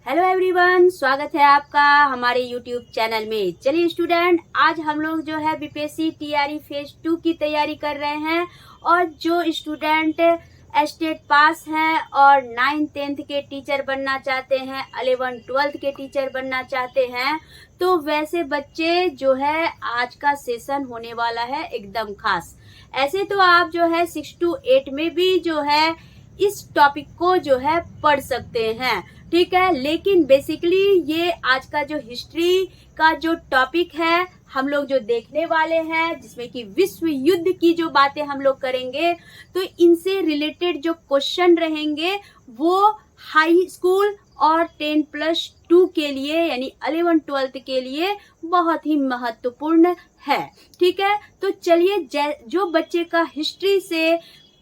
Hello everyone, स्वागत है आपका हमारे यूट्यूब चैनल में। चलिए स्टूडेंट, आज हम लोग जो है बीपीएससी टीआरई फेज 2 की तैयारी कर रहे हैं। और जो स्टूडेंट स्टेट पास हैं और 9th 10th के टीचर बनना चाहते हैं, 11th 12th के टीचर बनना चाहते हैं, तो वैसे बच्चे जो है आज का सेशन होने वाला है एकदम खास। ऐसे तो आप जो है 6 to 8 में भी जो है इस टॉपिक को जो है पढ़ सकते हैं, ठीक है। लेकिन बेसिकली ये आज का जो हिस्ट्री का जो टॉपिक है हम लोग जो देखने वाले हैं, जिसमें कि विश्व युद्ध की जो बातें हम लोग करेंगे, तो इनसे रिलेटेड जो क्वेश्चन रहेंगे वो हाई स्कूल और 10+2 के लिए यानी 11th 12th के लिए बहुत ही महत्वपूर्ण है, ठीक है। तो चलिए, जो बच्चे का हिस्ट्री से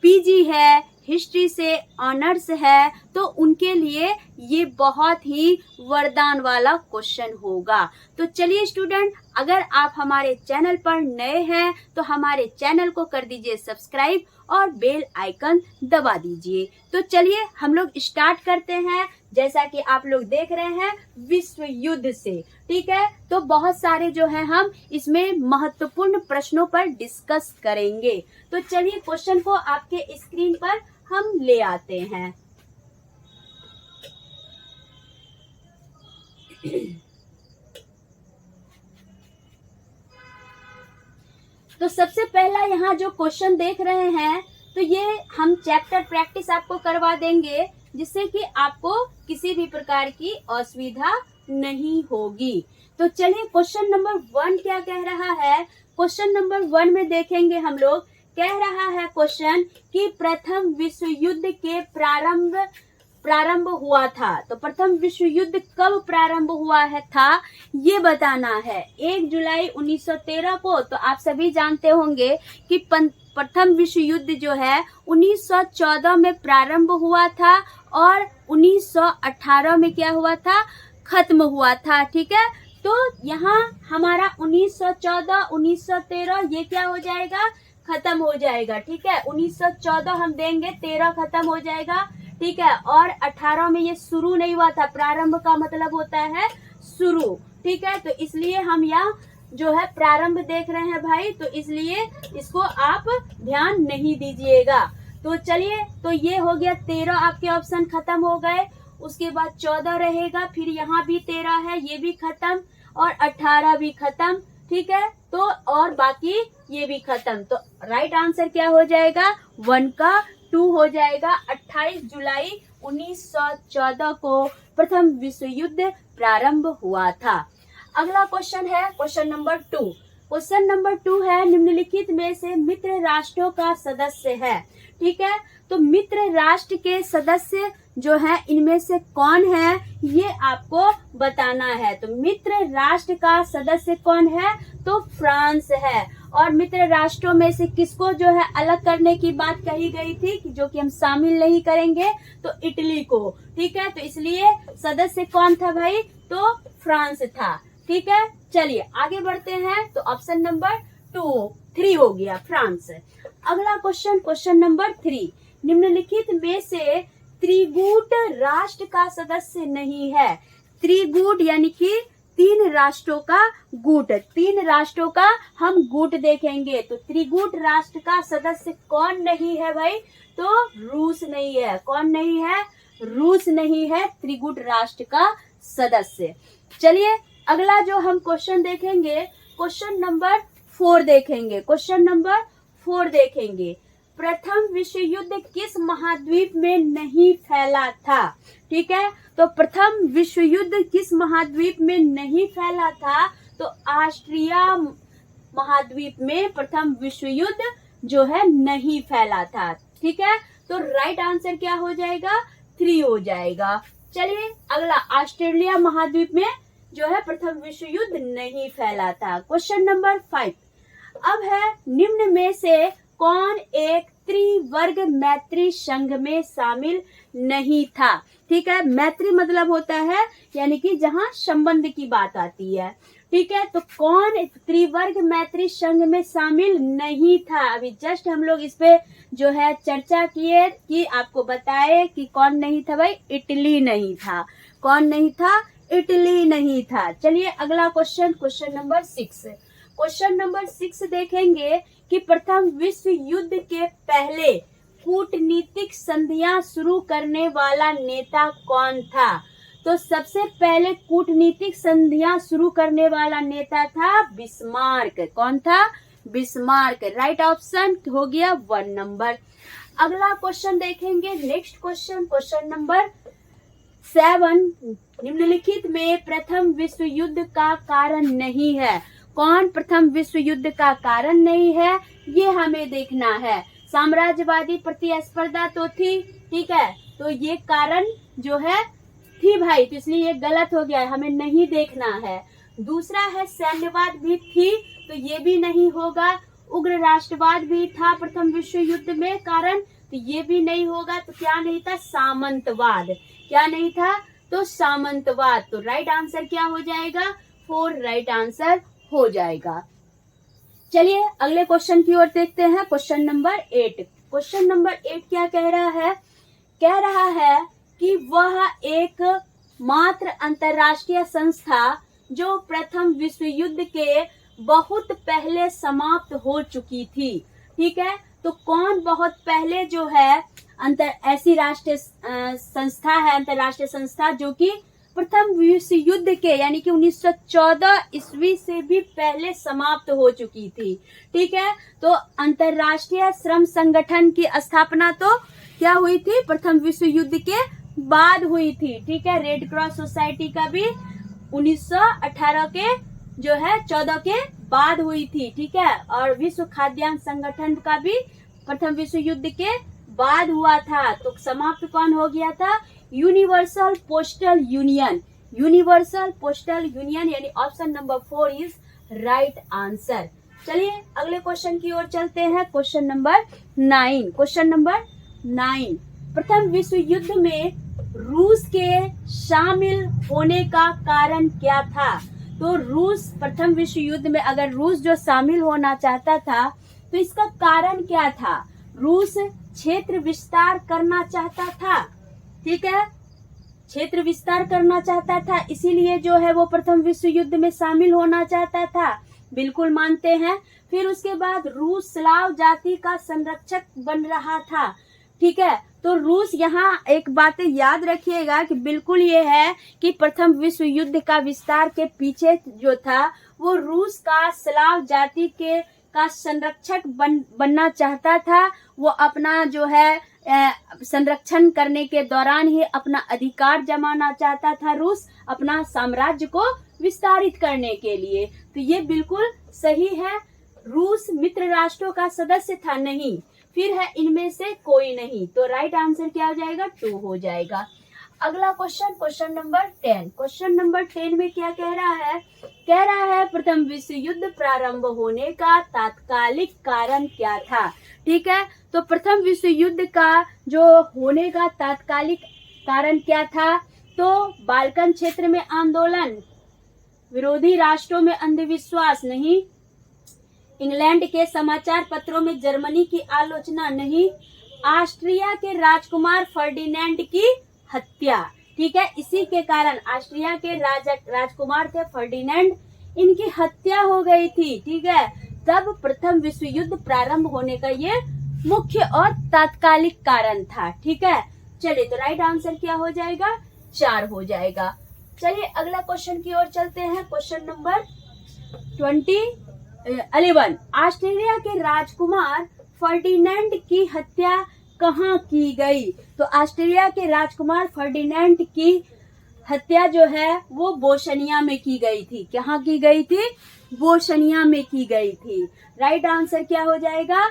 पीजी है, हिस्ट्री से ऑनर्स है, तो उनके लिए ये बहुत ही वरदान वाला क्वेश्चन होगा। तो चलिए स्टूडेंट, अगर आप हमारे चैनल पर नए हैं तो हमारे चैनल को कर दीजिए सब्सक्राइब और बेल आइकन दबा दीजिए। तो चलिए हम लोग स्टार्ट करते हैं। जैसा कि आप लोग देख रहे हैं विश्व युद्ध से, ठीक है। तो बहुत सारे जो है हम इसमें महत्वपूर्ण प्रश्नों पर डिस्कस करेंगे। तो चलिए क्वेश्चन को आपके स्क्रीन पर हम ले आते हैं। तो सबसे पहला यहाँ जो क्वेश्चन देख रहे हैं, तो ये हम चैप्टर प्रैक्टिस आपको करवा देंगे, जिससे कि आपको किसी भी प्रकार की असुविधा नहीं होगी। तो चलिए क्वेश्चन नंबर 1 क्या कह रहा है। क्वेश्चन नंबर 1 में देखेंगे हम लोग, कह रहा है क्वेश्चन कि प्रथम विश्व युद्ध के प्रारंभ हुआ था। तो प्रथम विश्व युद्ध कब प्रारंभ हुआ है था ये बताना है। 1 जुलाई 1913 को। तो आप सभी जानते होंगे कि प्रथम विश्व युद्ध जो है 1914 में प्रारंभ हुआ था और 1918 में क्या हुआ था, खत्म हुआ था, ठीक है। तो यहाँ हमारा 1914 1913 ये क्या हो जाएगा, खत्म हो जाएगा, ठीक है। 1914 हम देंगे, 13 खत्म हो जाएगा, ठीक है। और 18 में ये शुरू नहीं हुआ था, प्रारंभ का मतलब होता है शुरू, ठीक है। तो इसलिए हम यहाँ जो है प्रारंभ देख रहे हैं भाई, तो इसलिए इसको आप ध्यान नहीं दीजिएगा। तो चलिए, तो ये हो गया 13, आपके ऑप्शन खत्म हो गए। उसके बाद 14 रहेगा, फिर यहाँ भी 13 है, ये भी खत्म, और 18 भी खत्म, ठीक है। तो और बाकी ये भी खत्म। तो राइट आंसर क्या हो जाएगा, 1 का 2 हो जाएगा। 28 जुलाई 1914 को प्रथम विश्व युद्ध प्रारंभ हुआ था। अगला क्वेश्चन है क्वेश्चन नंबर 2। क्वेश्चन नंबर 2 है, निम्नलिखित में से मित्र राष्ट्रों का सदस्य है, ठीक है। तो मित्र राष्ट्र के सदस्य जो है इनमें से कौन है ये आपको बताना है। तो मित्र राष्ट्र का सदस्य कौन है, तो फ्रांस है। और मित्र राष्ट्रों में से किसको जो है अलग करने की बात कही गई थी कि जो कि हम शामिल नहीं करेंगे, तो इटली को, ठीक है। तो इसलिए सदस्य कौन था भाई, तो फ्रांस था, ठीक है। चलिए आगे बढ़ते हैं। तो ऑप्शन नंबर 3 हो गया, फ्रांस। अगला क्वेश्चन, क्वेश्चन नंबर 3, निम्नलिखित में से त्रिगुट राष्ट्र का सदस्य नहीं है। त्रिगुट यानी कि 3 राष्ट्रों का गुट, 3 राष्ट्रों का हम गुट देखेंगे। तो त्रिगुट राष्ट्र का सदस्य कौन नहीं है भाई, तो रूस नहीं है। कौन नहीं है, रूस नहीं है त्रिगुट राष्ट्र का सदस्य। चलिए अगला जो हम क्वेश्चन देखेंगे, क्वेश्चन नंबर 4 देखेंगे। क्वेश्चन नंबर 4 देखेंगे, प्रथम विश्व युद्ध किस महाद्वीप में नहीं फैला था, ठीक है। तो प्रथम विश्व युद्ध किस महाद्वीप में नहीं फैला था, तो ऑस्ट्रिया महाद्वीप में प्रथम विश्व युद्ध जो है नहीं फैला था, ठीक है। तो राइट आंसर क्या हो जाएगा, 3 हो जाएगा। चलिए अगला, ऑस्ट्रेलिया महाद्वीप में जो है प्रथम विश्व युद्ध नहीं फैला था। क्वेश्चन नंबर 5 अब है, निम्न में से कौन एक त्रिवर्ग मैत्री संघ में शामिल नहीं था, ठीक है। मैत्री मतलब होता है यानी कि जहां संबंध की बात आती है, ठीक है। तो कौन त्रिवर्ग मैत्री संघ में शामिल नहीं था, अभी जस्ट हम लोग इस पे जो है चर्चा किए कि आपको बताए कि कौन नहीं था भाई, इटली नहीं था। कौन नहीं था? इटली नहीं था। चलिए अगला question, question number 6। Question number 6 देखेंगे कि प्रथम विश्व युद्ध के पहले कूटनीतिक संधियां शुरू करने वाला नेता कौन था? तो सबसे पहले कूटनीतिक संधियां शुरू करने वाला नेता था बिस्मार्क। कौन था? बिस्मार्क। राइट ऑप्शन हो गया 1 नंबर। अगला क्वेश्चन देखेंगे, नेक्स्ट क्वेश्चन, क्वेश्चन नंबर 7। निम्नलिखित में प्रथम विश्व युद्ध का कारण नहीं है। कौन प्रथम विश्व युद्ध का कारण नहीं है, ये हमें देखना है। साम्राज्यवादी प्रतिस्पर्धा तो थी, ठीक है, तो ये कारण जो है थी भाई, तो इसलिए ये गलत हो गया है, हमें नहीं देखना है। दूसरा है सैन्यवाद भी थी, तो ये भी नहीं होगा। उग्र राष्ट्रवाद भी था प्रथम विश्व युद्ध में कारण, तो ये भी नहीं होगा। तो क्या नहीं था? सामंतवाद। क्या नहीं था? तो सामंतवाद। तो राइट आंसर क्या हो जाएगा? 4 राइट आंसर हो जाएगा। चलिए अगले क्वेश्चन की ओर देखते हैं, क्वेश्चन नंबर 8। क्वेश्चन नंबर 8 क्या कह रहा है? कह रहा है कि वह एक मात्र अंतरराष्ट्रीय संस्था जो प्रथम विश्व युद्ध के बहुत पहले समाप्त हो चुकी थी। ठीक है, तो कौन बहुत पहले जो है ऐसी राष्ट्रीय संस्था है, अंतरराष्ट्रीय संस्था जो कि प्रथम विश्व युद्ध के यानी कि 1914 ईस्वी से भी पहले समाप्त हो चुकी थी। ठीक है, तो अंतरराष्ट्रीय श्रम संगठन की स्थापना तो क्या हुई थी? प्रथम विश्व युद्ध के बाद हुई थी। ठीक है, रेड क्रॉस सोसाइटी का भी 1918 के जो है 14 के बाद हुई थी। ठीक है, और विश्व खाद्यान्न संगठन का भी प्रथम विश्व युद्ध के बाद हुआ था। तो समाप्त कौन हो गया था? Universal postal union. Universal postal union यानी option number 4 is right answer. चलिए अगले क्वेश्चन की ओर चलते हैं, क्वेश्चन नंबर 9। क्वेश्चन नंबर 9, प्रथम विश्व युद्ध में रूस के शामिल होने का कारण क्या था? तो रूस प्रथम विश्व युद्ध में अगर रूस जो शामिल होना चाहता था तो इसका कारण क्या था? रूस क्षेत्र विस्तार करना चाहता था। ठीक है, क्षेत्र विस्तार करना चाहता था, इसीलिए जो है वो प्रथम विश्व युद्ध में शामिल होना चाहता था। बिल्कुल मानते हैं। फिर उसके बाद रूस स्लाव जाति का संरक्षक बन रहा था। ठीक है, तो रूस यहाँ एक बात याद रखिएगा कि बिल्कुल ये है कि प्रथम विश्व युद्ध का विस्तार के पीछे जो था वो रूस का स्लाव जाति के का संरक्षक बनना चाहता था। वो अपना जो है संरक्षण करने के दौरान ही अपना अधिकार जमाना चाहता था, रूस अपना साम्राज्य को विस्तारित करने के लिए। तो ये बिल्कुल सही है। रूस मित्र राष्ट्रों का सदस्य था नहीं, फिर है इनमें से कोई नहीं। तो राइट आंसर क्या हो जाएगा? 2 हो जाएगा। अगला question, question number 10। Question number 10 में क्या कह रहा है? कह रहा है प्रथम विश्व युद्ध प्रारंभ होने का तात्कालिक कारण क्या था? ठीक है, तो प्रथम विश्व युद्ध का जो होने का तात्कालिक कारण क्या था? तो बाल्कन क्षेत्र में आंदोलन, विरोधी राष्ट्रों में अंधविश्वास नहीं, इंग्लैंड के समाचार पत्रों में जर्मनी की आलोचना नहीं, ऑस्ट्रिया के राजकुमार फर्डिनेंड की हत्या। ठीक है, इसी के कारण ऑस्ट्रिया के राजकुमार थे फर्डिनेंड, इनकी हत्या हो गई थी। ठीक है, तब प्रथम विश्व युद्ध प्रारंभ होने का ये मुख्य और तात्कालिक कारण था। ठीक है, चलिए तो राइट आंसर क्या हो जाएगा? 4 हो जाएगा। चलिए अगला क्वेश्चन की ओर चलते हैं, क्वेश्चन नंबर 11। ऑस्ट्रेलिया के राजकुमार फर्डिनेंड की हत्या कहाँ की गई? तो ऑस्ट्रेलिया के राजकुमार फर्डिनेंड की हत्या जो है वो बोस्निया में की गई थी। कहाँ की गई थी? बोस्निया में की गई थी। राइट आंसर क्या हो जाएगा?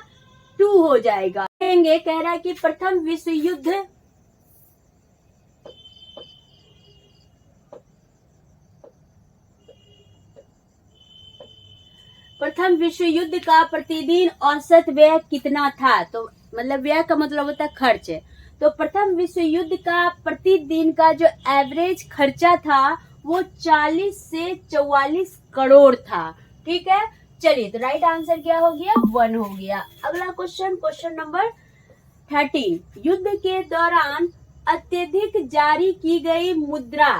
2 हो जाएगा। कह रहा है कि प्रथम विश्व युद्ध का प्रतिदिन औसत व्यय कितना था? तो मतलब व्यय का मतलब होता है खर्च। तो प्रथम विश्व युद्ध का प्रतिदिन का जो एवरेज खर्चा था वो 40 से 44 करोड़ था। ठीक है, चलिए तो राइट आंसर क्या हो गया? 1 हो गया। अगला क्वेश्चन, क्वेश्चन नंबर 13। युद्ध के दौरान अत्यधिक जारी की गई मुद्रा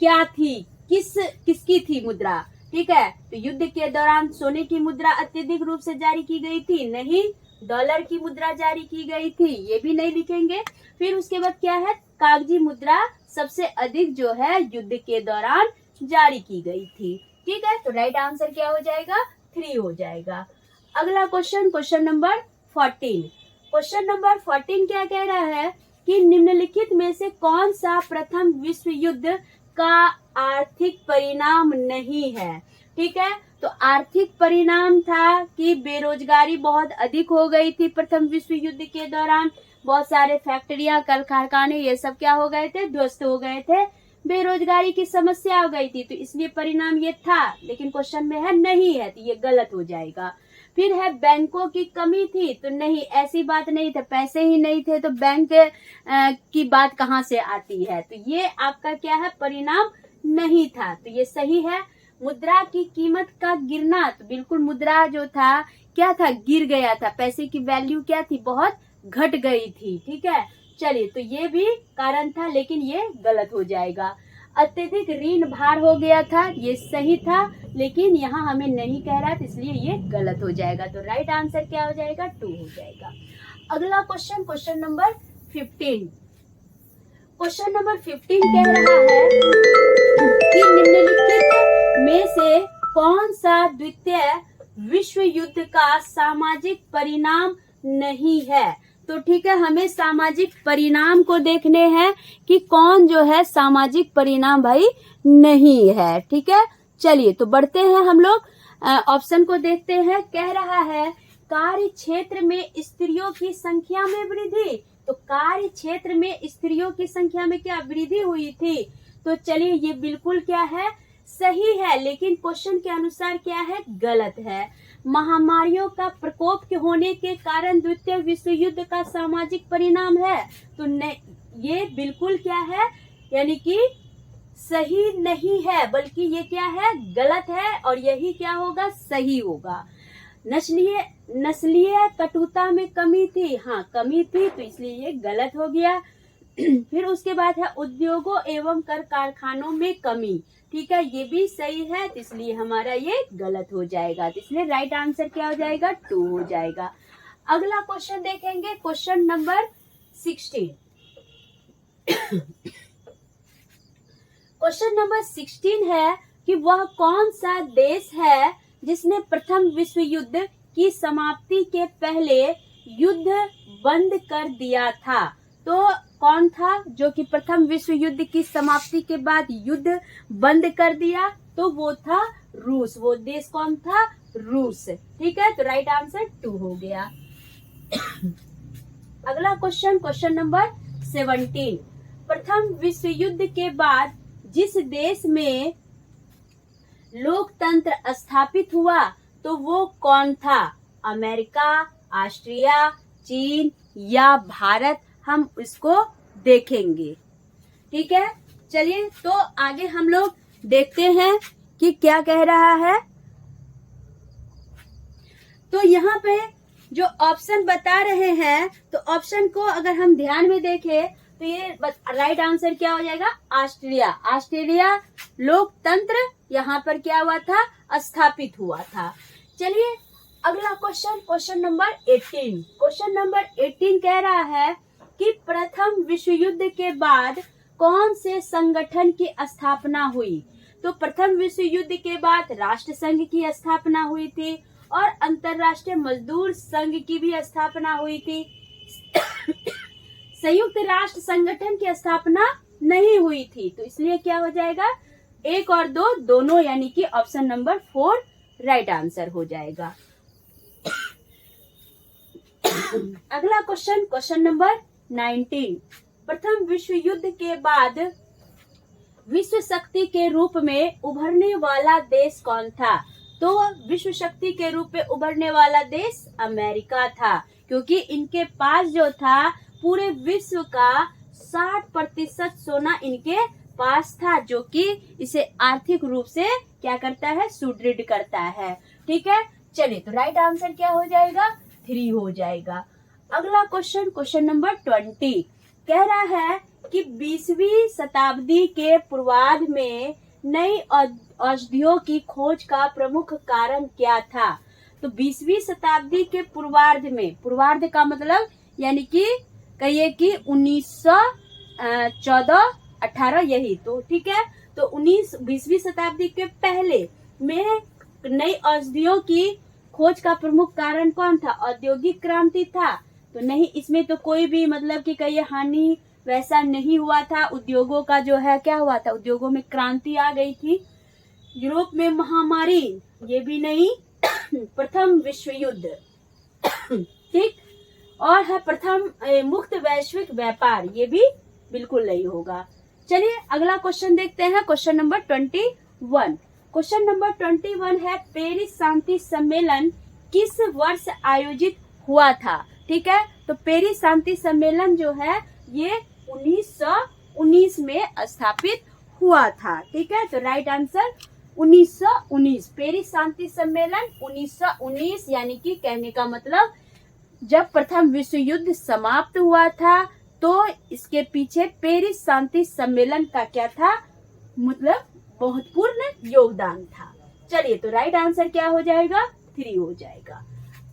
क्या थी, किसकी थी मुद्रा? ठीक है, तो युद्ध के दौरान सोने की मुद्रा अत्यधिक रूप से जारी की गई थी? नहीं। डॉलर की मुद्रा जारी की गई थी? ये भी नहीं लिखेंगे। फिर उसके बाद क्या है, कागजी मुद्रा सबसे अधिक जो है युद्ध के दौरान जारी की गई थी। ठीक है, तो राइट आंसर क्या हो जाएगा? 3 हो जाएगा। अगला क्वेश्चन नंबर 14। क्वेश्चन नंबर 14 क्या कह रहा है कि निम्नलिखित में से कौन सा प्रथम विश्व युद्ध का आर्थिक परिणाम नहीं है? ठीक है, तो आर्थिक परिणाम था कि बेरोजगारी बहुत अधिक हो गई थी प्रथम विश्व युद्ध के दौरान। बहुत सारे फैक्ट्रियां, कल कारखाने ये सब क्या हो गए थे? ध्वस्त हो गए थे। बेरोजगारी की समस्या हो गई थी, तो इसलिए परिणाम ये था। लेकिन क्वेश्चन में है नहीं है, तो ये गलत हो जाएगा। फिर है बैंकों की कमी थी, तो नहीं, ऐसी बात नहीं था। पैसे ही नहीं थे तो बैंक की बात कहाँ से आती है? तो ये आपका क्या है? परिणाम नहीं था, तो ये सही है। मुद्रा की कीमत का गिरना, तो बिल्कुल मुद्रा जो था क्या था? गिर गया था। पैसे की वैल्यू क्या थी? बहुत घट गई थी। ठीक है, चलिए, तो ये भी कारण था, लेकिन ये गलत हो जाएगा। अत्यधिक ऋण भार हो गया था, ये सही था, लेकिन यहाँ हमें नहीं कह रहा था, इसलिए ये गलत हो जाएगा। तो राइट आंसर क्या हो जाएगा? 2 हो जाएगा। अगला क्वेश्चन नंबर 15। क्वेश्चन नंबर 15 कह रहा है कि निम्नलिखित में से कौन सा द्वितीय विश्व युद्ध का सामाजिक परिणाम नहीं है? तो ठीक है, हमें सामाजिक परिणाम को देखने हैं कि कौन जो है सामाजिक परिणाम भाई नहीं है। ठीक है, चलिए, तो बढ़ते हैं हम लोग ऑप्शन को देखते हैं। कह रहा है कार्य क्षेत्र में स्त्रियों की संख्या में वृद्धि। तो कार्य क्षेत्र में स्त्रियों की संख्या में क्या वृद्धि हुई थी? तो चलिए, ये बिल्कुल क्या है? सही है, लेकिन क्वेश्चन के अनुसार क्या है? गलत है। महामारियों का प्रकोप के होने के कारण द्वितीय विश्व युद्ध का सामाजिक परिणाम है, तो ये बिल्कुल क्या है? यानी कि सही नहीं है, बल्कि ये क्या है? गलत है, और यही क्या होगा? सही होगा। नस्लीय कटुता में कमी थी, हाँ कमी थी, तो इसलिए ये गलत हो गया। फिर उसके बाद है उद्योगों एवं कर कारखानों में कमी। ठीक है, ये भी सही है, तो इसलिए हमारा ये गलत हो जाएगा। तो इसलिए राइट आंसर क्या हो जाएगा? 2 हो जाएगा। अगला क्वेश्चन देखेंगे, क्वेश्चन नंबर 16। क्वेश्चन नंबर 16 है कि वह कौन सा देश है जिसने प्रथम विश्व युद्ध की समाप्ति के पहले युद्ध बंद कर दिया था? तो कौन था जो कि प्रथम विश्व युद्ध की समाप्ति के बाद युद्ध बंद कर दिया? तो वो था रूस। वो देश कौन था? रूस। ठीक है, तो राइट आंसर 2 हो गया। अगला क्वेश्चन नंबर 17। प्रथम विश्व युद्ध के बाद जिस देश में लोकतंत्र स्थापित हुआ, तो वो कौन था? अमेरिका, ऑस्ट्रिया, चीन या भारत? हम इसको देखेंगे। ठीक है, चलिए, तो आगे हम लोग देखते हैं कि क्या कह रहा है। तो यहाँ पे जो ऑप्शन बता रहे हैं, तो ऑप्शन को अगर हम ध्यान में देखें तो ये राइट आंसर क्या हो जाएगा? ऑस्ट्रिया। ऑस्ट्रेलिया लोकतंत्र यहाँ पर क्या हुआ था? स्थापित हुआ था। चलिए, अगला क्वेश्चन नंबर 18। क्वेश्चन नंबर 18 कह रहा है कि प्रथम विश्व युद्ध के बाद कौन से संगठन की स्थापना हुई? तो प्रथम विश्व युद्ध के बाद राष्ट्र संघ की स्थापना हुई थी और अंतर्राष्ट्रीय मजदूर संघ की भी स्थापना हुई थी। संयुक्त राष्ट्र संगठन की स्थापना नहीं हुई थी, तो इसलिए क्या हो जाएगा? 1 और 2 दोनों, यानी कि ऑप्शन नंबर 4 राइट आंसर हो जाएगा। अगला क्वेश्चन नंबर 19। प्रथम विश्व युद्ध के बाद विश्व शक्ति के रूप में उभरने वाला देश कौन था? तो विश्व शक्ति के रूप में उभरने वाला देश अमेरिका था, क्योंकि इनके पास जो था पूरे विश्व का 60% सोना इनके पास था, जो कि इसे आर्थिक रूप से क्या करता है? सुदृढ़ करता है। ठीक है, चलिए, तो राइट आंसर क्या हो जाएगा? 3 हो जाएगा। अगला क्वेश्चन नंबर 20 कह रहा है कि 20वीं शताब्दी के पूर्वार्ध में नई औषधियों की खोज का प्रमुख कारण क्या था? तो 20वीं शताब्दी के पूर्वार्ध में, पूर्वार्ध का मतलब यानी कि कहिए कि 1914, 18 यही तो, ठीक है। तो 20वीं शताब्दी के पहले में नई औषधियों की खोज का प्रमुख कारण कौन था? औद्योगिक क्रांति था? तो नहीं, इसमें तो कोई भी मतलब कि कहिए हानि वैसा नहीं हुआ था। उद्योगों का जो है क्या हुआ था? उद्योगों में क्रांति आ गई थी। यूरोप में महामारी, ये भी नहीं। प्रथम विश्व युद्ध, ठीक। और है प्रथम मुक्त वैश्विक व्यापार, ये भी बिल्कुल नहीं होगा। चलिए अगला क्वेश्चन देखते हैं, क्वेश्चन नंबर 21। क्वेश्चन नंबर 21 है, पेरिस शांति सम्मेलन किस वर्ष आयोजित हुआ था? ठीक है, तो पेरिस शांति सम्मेलन जो है ये 1919 में स्थापित हुआ था। ठीक है, तो राइट आंसर 1919। पेरिस शांति सम्मेलन 1919, यानी कि कहने का मतलब जब प्रथम विश्व युद्ध समाप्त हुआ था तो इसके पीछे पेरिस शांति सम्मेलन का क्या था? मतलब महत्वपूर्ण योगदान था। चलिए, तो राइट आंसर क्या हो जाएगा? 3 हो जाएगा।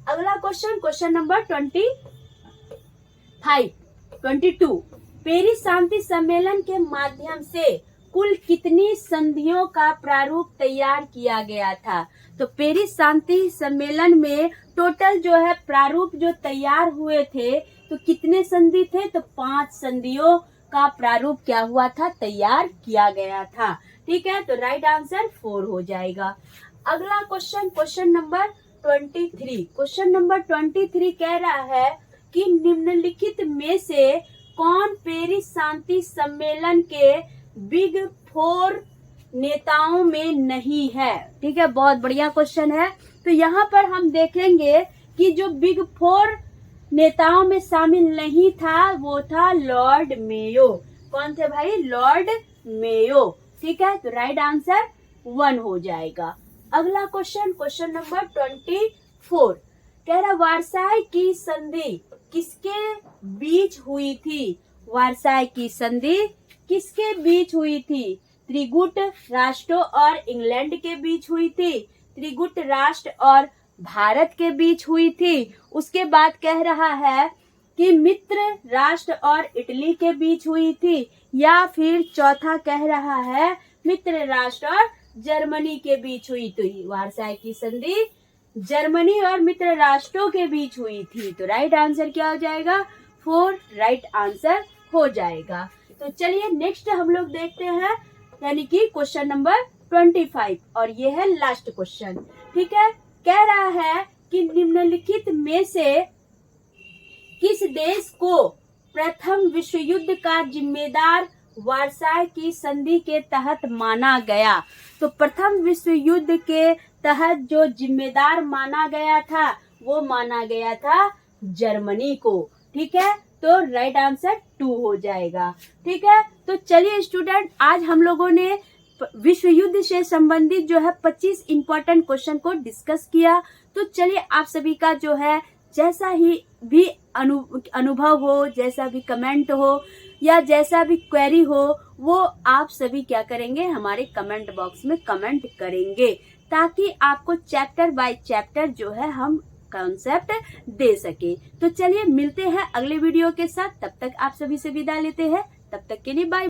अगला क्वेश्चन, क्वेश्चन नंबर 22। पेरिस शांति सम्मेलन के माध्यम से कुल कितनी संधियों का प्रारूप तैयार किया गया था? तो पेरिस शांति सम्मेलन में टोटल जो है प्रारूप जो तैयार हुए थे, तो कितने संधि थे? तो 5 संधियों का प्रारूप क्या हुआ था? तैयार किया गया था। ठीक है, तो राइट आंसर 4 हो जाएगा। अगला question, question number 23। Question number 23 कह रहा है कि निम्नलिखित में से कौन पेरिस शांति सम्मेलन के बिग 4 नेताओं में नहीं है? ठीक है, बहुत बढ़िया क्वेश्चन है। तो यहाँ पर हम देखेंगे कि जो बिग 4 नेताओं में शामिल नहीं था वो था लॉर्ड मेयो। कौन थे भाई? Lord Mayo. ठीक है, तो राइट आंसर 1 हो जाएगा। अगला क्वेश्चन, क्वेश्चन नंबर 24 कह रहा वार्साई की संधि किसके बीच हुई थी? वार्साई की संधि किसके बीच हुई थी? त्रिगुट राष्ट्रों और इंग्लैंड के बीच हुई थी, त्रिगुट राष्ट्र और भारत के बीच हुई थी। उसके बाद कह रहा है कि मित्र राष्ट्र और इटली के बीच हुई थी, या फिर चौथा कह रहा है मित्र राष्ट्र और जर्मनी के बीच हुई थी। वार्साई की संधि जर्मनी और मित्र राष्ट्रों के बीच हुई थी। तो राइट आंसर क्या हो जाएगा? 4 राइट आंसर हो जाएगा। तो चलिए नेक्स्ट हम लोग देखते हैं, यानी कि क्वेश्चन नंबर 25, और ये है लास्ट क्वेश्चन। ठीक है, कह रहा है कि निम्नलिखित में से किस देश को प्रथम विश्व युद्ध का जिम्मेदार वार्साई की संधि के तहत माना गया? तो प्रथम विश्व युद्ध के तहत जो जिम्मेदार माना गया था वो माना गया था जर्मनी को। ठीक है, तो राइट आंसर 2 हो जाएगा। ठीक है, तो चलिए स्टूडेंट, आज हम लोगों ने विश्व युद्ध से संबंधित जो है 25 इंपॉर्टेंट क्वेश्चन को डिस्कस किया। तो चलिए आप सभी का जो है जैसा ही भी अनुभव हो, जैसा भी कमेंट हो या जैसा भी क्वेरी हो, वो आप सभी क्या करेंगे? हमारे कमेंट बॉक्स में कमेंट करेंगे, ताकि आपको चैप्टर बाय चैप्टर जो है हम कॉन्सेप्ट दे सके। तो चलिए मिलते हैं अगले वीडियो के साथ, तब तक आप सभी से विदा लेते हैं। तब तक के लिए बाय।